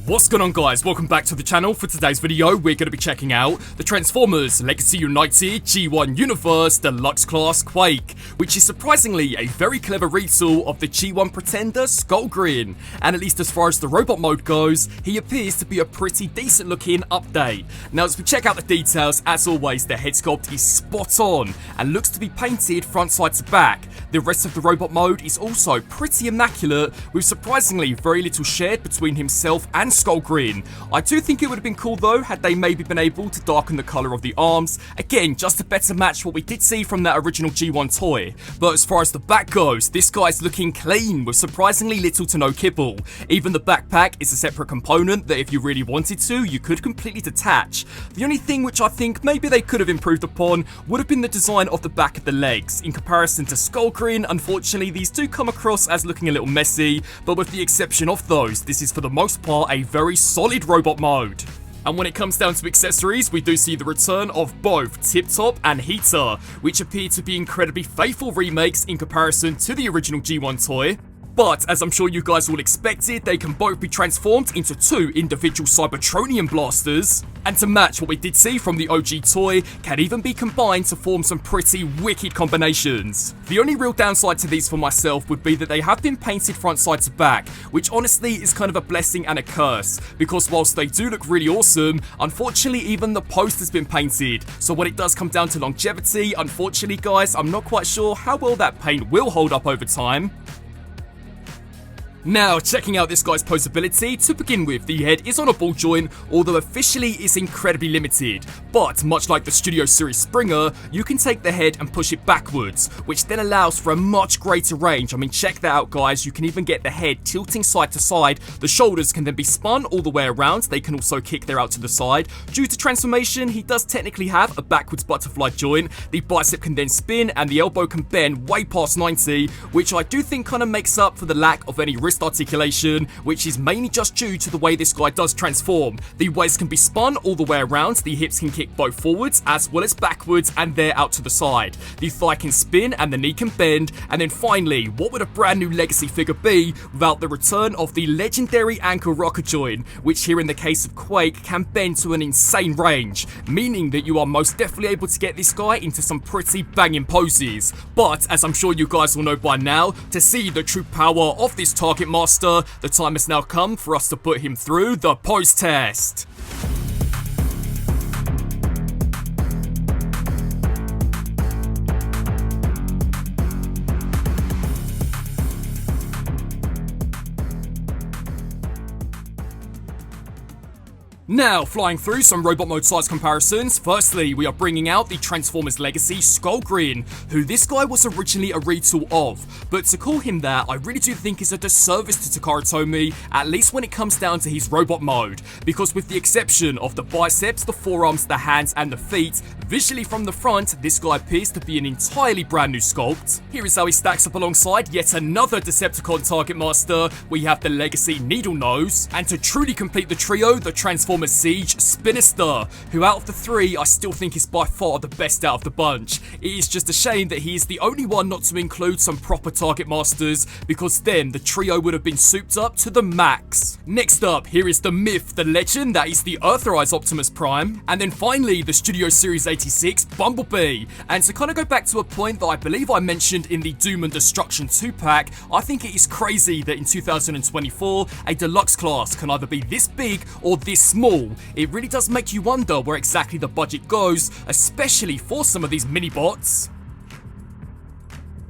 What's going on, guys? Welcome back to the channel. For today's video, we're going to be checking out the Transformers Legacy United G1 Universe Deluxe Class Quake, which is surprisingly a very clever retool of the G1 Pretender Skullgrin, and at least as far as the robot mode goes, he appears to be a pretty decent looking update. Now as we check out the details, as always, the head sculpt is spot on and looks to be painted front side to back. The rest of the robot mode is also pretty immaculate, with surprisingly very little shared between himself and Skullgrin. I do think it would have been cool though had they maybe been able to darken the colour of the arms, again just to better match what we did see from that original G1 toy. But as far as the back goes, this guy's looking clean with surprisingly little to no kibble. Even the backpack is a separate component that if you really wanted to, you could completely detach. The only thing which I think maybe they could have improved upon would have been the design of the back of the legs. In comparison to Skullgrin, unfortunately these do come across as looking a little messy, but with the exception of those, this is for the most part a very solid robot mode. And when it comes down to accessories, we do see the return of both Tip Top and Heater, which appear to be incredibly faithful remakes in comparison to the original G1 toy. But, as I'm sure you guys all expected, they can both be transformed into two individual Cybertronian blasters, and to match what we did see from the OG toy, can even be combined to form some pretty wicked combinations. The only real downside to these for myself would be that they have been painted front side to back, which honestly is kind of a blessing and a curse, because whilst they do look really awesome, unfortunately even the post has been painted, so when it does come down to longevity, unfortunately guys, I'm not quite sure how well that paint will hold up over time. Now, checking out this guy's posability, to begin with, the head is on a ball joint, although officially it's incredibly limited. But, much like the Studio Series Springer, you can take the head and push it backwards, which then allows for a much greater range. I mean, check that out guys, you can even get the head tilting side to side, the shoulders can then be spun all the way around, they can also kick there out to the side. Due to transformation, he does technically have a backwards butterfly joint, the bicep can then spin, and the elbow can bend way past 90, which I do think kind of makes up for the lack of any wrist articulation, which is mainly just due to the way this guy does transform. The waist can be spun all the way around, the hips can kick both forwards as well as backwards and they're out to the side. The thigh can spin and the knee can bend, and then finally, what would a brand new Legacy figure be without the return of the legendary ankle rocker joint, which here in the case of Quake can bend to an insane range, meaning that you are most definitely able to get this guy into some pretty banging poses. But as I'm sure you guys will know by now, to see the true power of this target master, the time has now come for us to put him through the pose test. Now, flying through some robot mode size comparisons, firstly we are bringing out the Transformers Legacy Skullgrin, who this guy was originally a retool of, but to call him that I really do think is a disservice to Takara Tomy, at least when it comes down to his robot mode, because with the exception of the biceps, the forearms, the hands and the feet, visually from the front this guy appears to be an entirely brand new sculpt. Here is how he stacks up alongside yet another Decepticon target master. We have the Legacy Needle Nose, and to truly complete the trio, the Transformers Siege Spinister, who out of the three I still think is by far the best out of the bunch. It is just a shame that he is the only one not to include some proper target masters, because then the trio would have been souped up to the max. Next up, here is the myth, the legend, that is the Earthrise Optimus Prime, and then finally the Studio Series 86 Bumblebee. And to kind of go back to a point that I believe I mentioned in the Doom and Destruction 2-pack, I think it is crazy that in 2024 a deluxe class can either be this big or this small. It really does make you wonder where exactly the budget goes, especially for some of these mini-bots.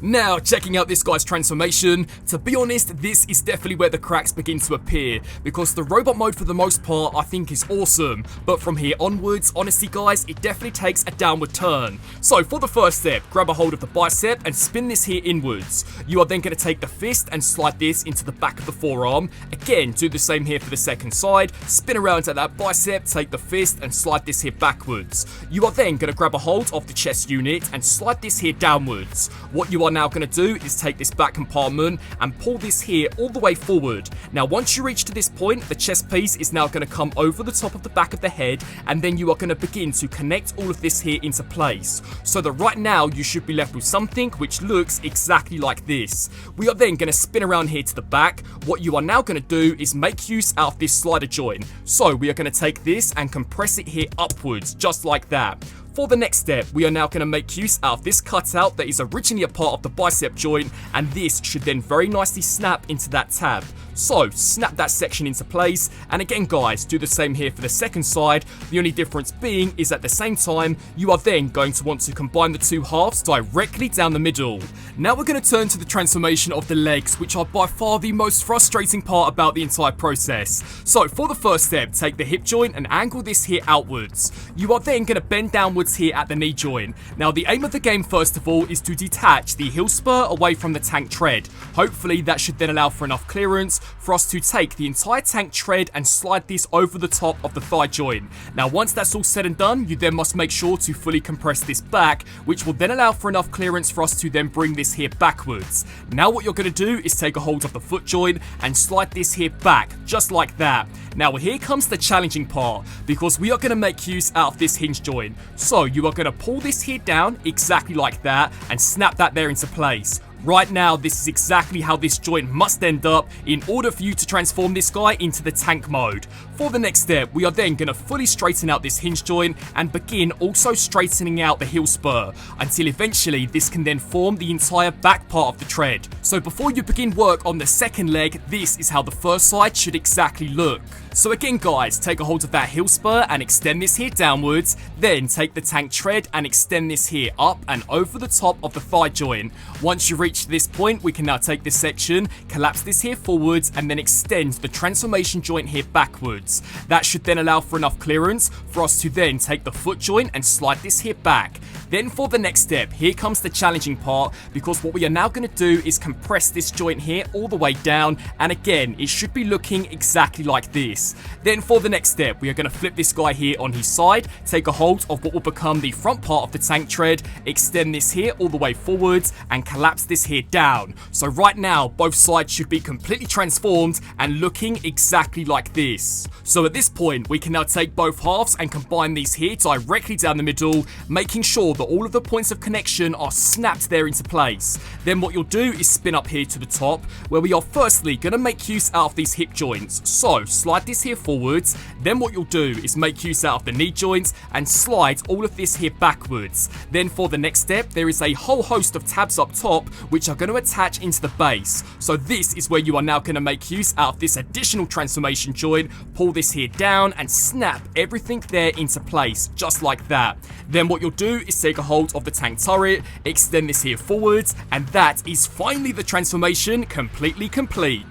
Now, checking out this guy's transformation, to be honest, this is definitely where the cracks begin to appear, because the robot mode for the most part I think is awesome, but from here onwards, honestly guys, it definitely takes a downward turn. So for the first step, grab a hold of the bicep and spin this here inwards. You are then going to take the fist and slide this into the back of the forearm. Again, do the same here for the second side, spin around at that bicep, take the fist and slide this here backwards. You are then going to grab a hold of the chest unit and slide this here downwards. What you you are now going to do is take this back compartment and pull this here all the way forward. Now once you reach to this point, the chest piece is now going to come over the top of the back of the head, and then you are going to begin to connect all of this here into place. So that right now you should be left with something which looks exactly like this. We are then going to spin around here to the back. What you are now going to do is make use out of this slider joint. So we are going to take this and compress it here upwards, just like that. For the next step, we are now going to make use out of this cutout that is originally a part of the bicep joint, and this should then very nicely snap into that tab. So snap that section into place, and again guys, do the same here for the second side. The only difference being is at the same time, you are then going to want to combine the two halves directly down the middle. Now we're going to turn to the transformation of the legs, which are by far the most frustrating part about the entire process. So for the first step, take the hip joint and angle this here outwards. You are then going to bend downwards here at the knee joint. Now the aim of the game first of all is to detach the heel spur away from the tank tread. Hopefully that should then allow for enough clearance for us to take the entire tank tread and slide this over the top of the thigh joint. Now once that's all said and done, you then must make sure to fully compress this back, which will then allow for enough clearance for us to then bring this here backwards. Now what you're going to do is take a hold of the foot joint and slide this here back, just like that. Now here comes the challenging part, because we are going to make use out of this hinge joint. So you are going to pull this here down exactly like that and snap that there into place. Right now, this is exactly how this joint must end up in order for you to transform this guy into the tank mode. For the next step, we are then going to fully straighten out this hinge joint and begin also straightening out the heel spur, until eventually this can then form the entire back part of the tread. So before you begin work on the second leg, this is how the first side should exactly look. So again guys, take a hold of that heel spur and extend this here downwards, then take the tank tread and extend this here up and over the top of the thigh joint. Once you reach this point, we can now take this section, collapse this here forwards, and then extend the transformation joint here backwards. That should then allow for enough clearance for us to then take the foot joint and slide this here back. Then for the next step, here comes the challenging part, because what we are now going to do is compress this joint here all the way down, and again, it should be looking exactly like this. Then for the next step, we are going to flip this guy here on his side, take a hold of what will become the front part of the tank tread, extend this here all the way forwards, and collapse this here down. So right now, both sides should be completely transformed and looking exactly like this. So at this point, we can now take both halves and combine these here directly down the middle, making sure that all of the points of connection are snapped there into place. Then what you'll do is spin up here to the top, where we are firstly going to make use out of these hip joints. So slide this here forwards. Then what you'll do is make use out of the knee joints and slide all of this here backwards. Then for the next step, there is a whole host of tabs up top which are going to attach into the base. So this is where you are now going to make use out of this additional transformation joint, pull this here down and snap everything there into place, just like that. Then what you'll do is take a hold of the tank turret, extend this here forwards, and that is finally the transformation completely complete.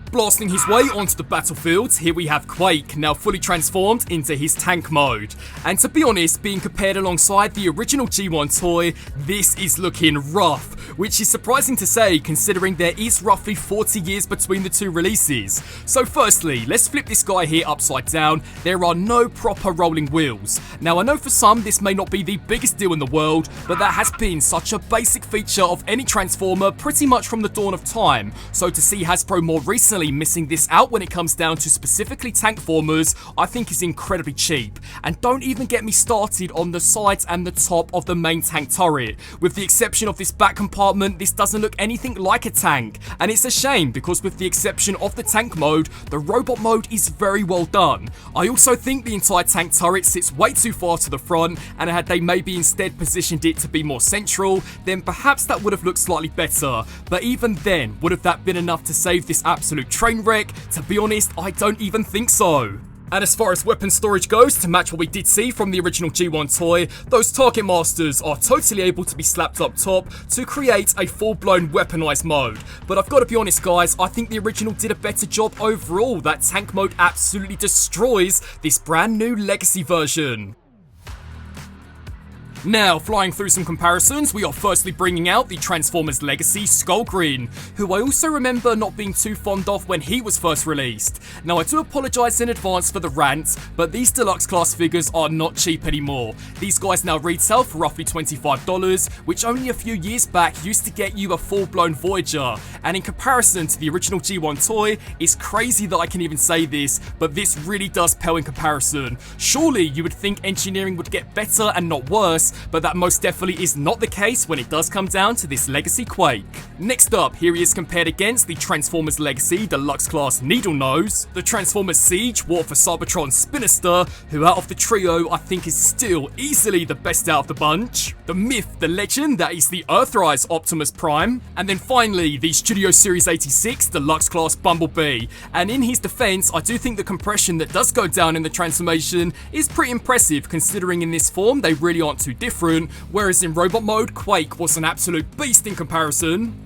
Blasting his way onto the battlefield, here we have Quake, now fully transformed into his tank mode. And to be honest, being compared alongside the original G1 toy, this is looking rough, which is surprising to say considering there is roughly 40 years between the two releases. So firstly, let's flip this guy here upside down. There are no proper rolling wheels. Now I know for some this may not be the biggest deal in the world, but that has been such a basic feature of any Transformer pretty much from the dawn of time. So to see Hasbro more recently missing this out when it comes down to specifically tank formers, I think is incredibly cheap. And don't even get me started on the sides and the top of the main tank turret. With the exception of this back compartment, this doesn't look anything like a tank. And it's a shame because with the exception of the tank mode, the robot mode is very well done. I also think the entire tank turret sits way too far to the front, and had they maybe instead positioned it to be more central, then perhaps that would have looked slightly better. But even then, would have that been enough to save this absolute train wreck? To be honest, I don't even think so. And as far as weapon storage goes, to match what we did see from the original G1 toy, those target masters are totally able to be slapped up top to create a full-blown weaponized mode. But I've got to be honest guys, I think the original did a better job overall. That tank mode absolutely destroys this brand new legacy version. Now, flying through some comparisons, we are firstly bringing out the Transformers Legacy Skullgrin, who I also remember not being too fond of when he was first released. Now, I do apologise in advance for the rant, but these deluxe class figures are not cheap anymore. These guys now retail for roughly $25, which only a few years back used to get you a full-blown Voyager. And in comparison to the original G1 toy, it's crazy that I can even say this, but this really does pale in comparison. Surely you would think engineering would get better and not worse, but that most definitely is not the case when it does come down to this Legacy Quake. Next up, here he is compared against the Transformers Legacy Deluxe Class Needle Nose, the Transformers Siege War for Cybertron Spinister, who out of the trio I think is still easily the best out of the bunch, the myth, the legend that is the Earthrise Optimus Prime, and then finally the Studio Series 86 Deluxe Class Bumblebee. And in his defense, I do think the compression that does go down in the transformation is pretty impressive, considering in this form they really aren't too different, whereas in robot mode, Quake was an absolute beast in comparison.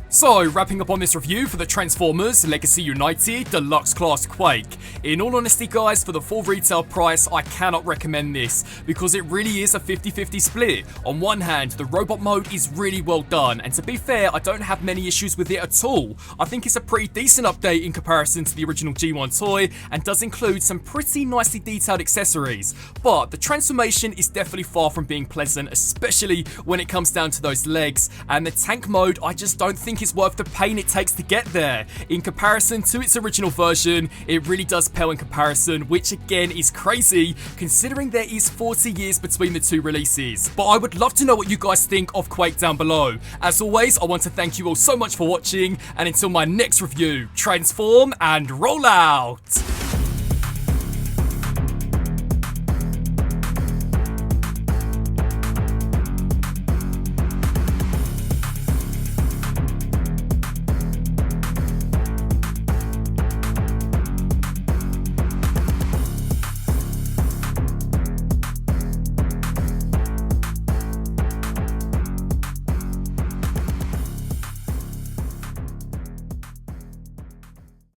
So, wrapping up on this review for the Transformers Legacy United Deluxe Class Quake. In all honesty guys, for the full retail price, I cannot recommend this, because it really is a 50-50 split. On one hand, the robot mode is really well done, and to be fair, I don't have many issues with it at all. I think it's a pretty decent update in comparison to the original G1 toy, and does include some pretty nicely detailed accessories. But the transformation is definitely far from being pleasant, especially when it comes down to those legs, and the tank mode, I just don't think is worth the pain it takes to get there. In comparison to its original version, it really does pale in comparison, which again is crazy considering there is 40 years between the two releases. But I would love to know what you guys think of Quake down below. As always, I want to thank you all so much for watching, and until my next review, transform and roll out!